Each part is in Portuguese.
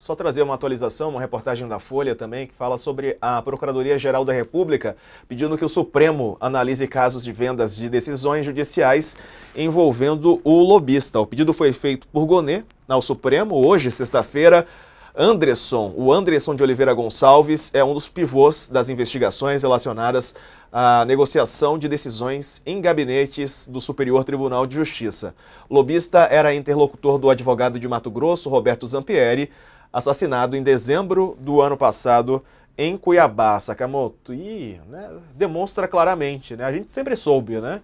Só trazer uma atualização, uma reportagem da Folha também, que fala sobre a Procuradoria-Geral da República pedindo que o Supremo analise casos de vendas de decisões judiciais envolvendo o lobista. O pedido foi feito por Gonê ao Supremo hoje, sexta-feira. O Anderson de Oliveira Gonçalves, é um dos pivôs das investigações relacionadas à negociação de decisões em gabinetes do Superior Tribunal de Justiça. O lobista era interlocutor do advogado de Mato Grosso, Roberto Zampieri, assassinado em dezembro do ano passado em Cuiabá, Sakamoto. E demonstra claramente, né? A gente sempre soube, né?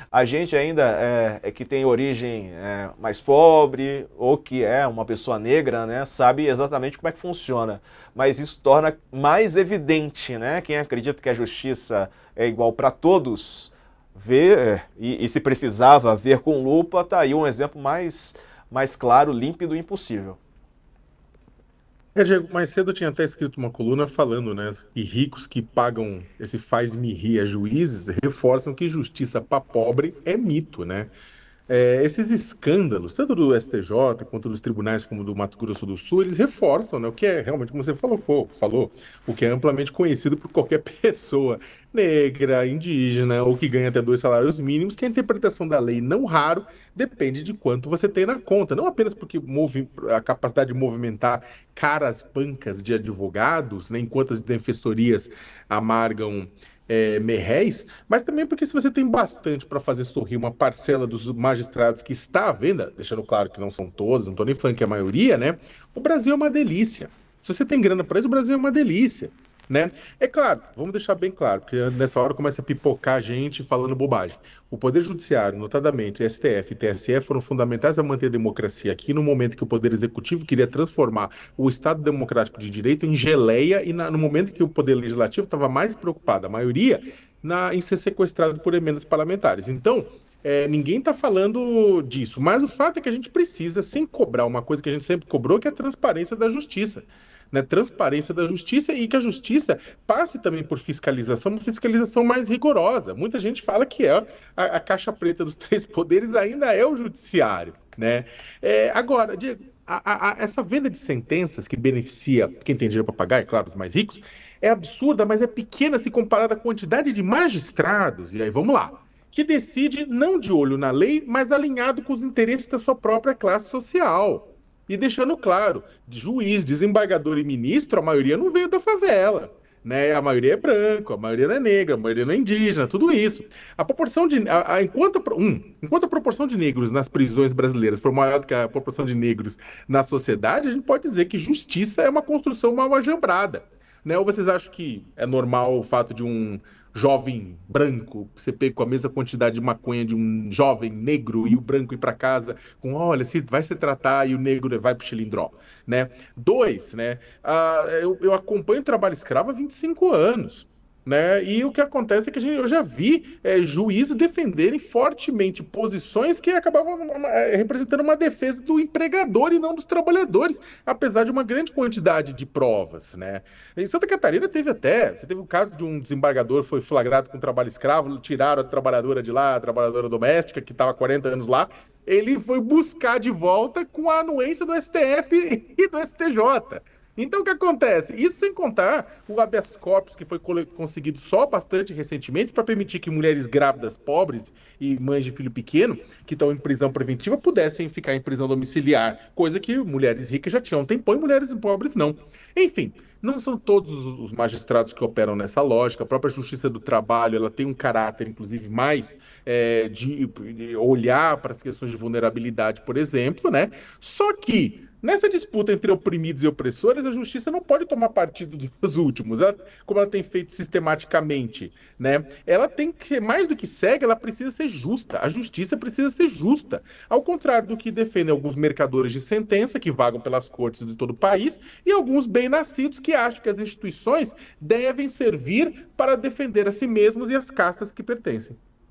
A gente ainda que tem origem mais pobre ou que é uma pessoa negra, né, sabe exatamente como é que funciona. Mas isso torna mais evidente, né? Quem acredita que a justiça é igual para todos, vê, e se precisava ver com lupa, tá aí um exemplo mais claro, límpido e impossível. Diego, mais cedo eu tinha até escrito uma coluna falando, né, que ricos que pagam esse faz-me rir a juízes reforçam que justiça para pobre é mito, né? Esses escândalos, tanto do STJ quanto dos tribunais como do Mato Grosso do Sul, eles reforçam, né, o que é realmente, como você falou, o que é amplamente conhecido por qualquer pessoa negra, indígena ou que ganha até 2 salários mínimos, que a interpretação da lei, não raro, depende de quanto você tem na conta. Não apenas porque a capacidade de movimentar caras bancas de advogados, né, enquanto as defensorias amargam merréis, mas também porque se você tem bastante para fazer sorrir uma parcela dos magistrados que está à venda, deixando claro que não são todos, não estou nem falando que é a maioria, né? O Brasil é uma delícia. Se você tem grana para isso, o Brasil é uma delícia, né? É claro, vamos deixar bem claro, porque nessa hora começa a pipocar gente falando bobagem. O Poder Judiciário, notadamente STF e TSE, foram fundamentais a manter a democracia aqui no momento que o Poder Executivo queria transformar o Estado Democrático de Direito em geleia e no momento que o Poder Legislativo estava mais preocupado, a maioria, em ser sequestrado por emendas parlamentares. Então, ninguém está falando disso, mas o fato é que a gente precisa, sem cobrar uma coisa que a gente sempre cobrou, que é a transparência da justiça. Né, transparência da justiça e que a justiça passe também por fiscalização, uma fiscalização mais rigorosa. Muita gente fala que a caixa preta dos três poderes ainda é o judiciário, né? Agora, Diego, essa venda de sentenças que beneficia quem tem dinheiro para pagar, é claro, os mais ricos, é absurda, mas é pequena se comparada à quantidade de magistrados, e aí vamos lá, que decide não de olho na lei, mas alinhado com os interesses da sua própria classe social. E deixando claro, de juiz, desembargador e ministro, a maioria não veio da favela. Né? A maioria é branco, a maioria não é negra, a maioria não é indígena, tudo isso. A proporção de. Enquanto a proporção de negros nas prisões brasileiras for maior do que a proporção de negros na sociedade, a gente pode dizer que justiça é uma construção mal ajambrada. Né? Ou vocês acham que é normal o fato de um jovem branco ser pego com a mesma quantidade de maconha de um jovem negro e o branco ir para casa com, olha, se vai se tratar e o negro vai pro Chilindró, né? Dois, né? Eu acompanho o trabalho escravo há 25 anos. Né? E o que acontece é que eu já vi juízes defenderem fortemente posições que acabavam representando uma defesa do empregador e não dos trabalhadores, apesar de uma grande quantidade de provas. Né? Em Santa Catarina você teve o caso de um desembargador foi flagrado com trabalho escravo, tiraram a trabalhadora de lá, a trabalhadora doméstica, que estava há 40 anos lá, ele foi buscar de volta com a anuência do STF e do STJ. Então, o que acontece? Isso sem contar o habeas corpus, que foi conseguido só bastante recentemente para permitir que mulheres grávidas, pobres e mães de filho pequeno, que estão em prisão preventiva, pudessem ficar em prisão domiciliar, coisa que mulheres ricas já tinham um tempão e mulheres pobres não. Enfim, não são todos os magistrados que operam nessa lógica. A própria Justiça do Trabalho, ela tem um caráter, inclusive, mais de olhar para as questões de vulnerabilidade, por exemplo, né? Só que nessa disputa entre oprimidos e opressores, a justiça não pode tomar partido dos últimos, como ela tem feito sistematicamente, né? Ela tem que ser mais do que cega, ela precisa ser justa. A justiça precisa ser justa. Ao contrário do que defendem alguns mercadores de sentença que vagam pelas cortes de todo o país e alguns bem-nascidos que acham que as instituições devem servir para defender a si mesmos e as castas que pertencem.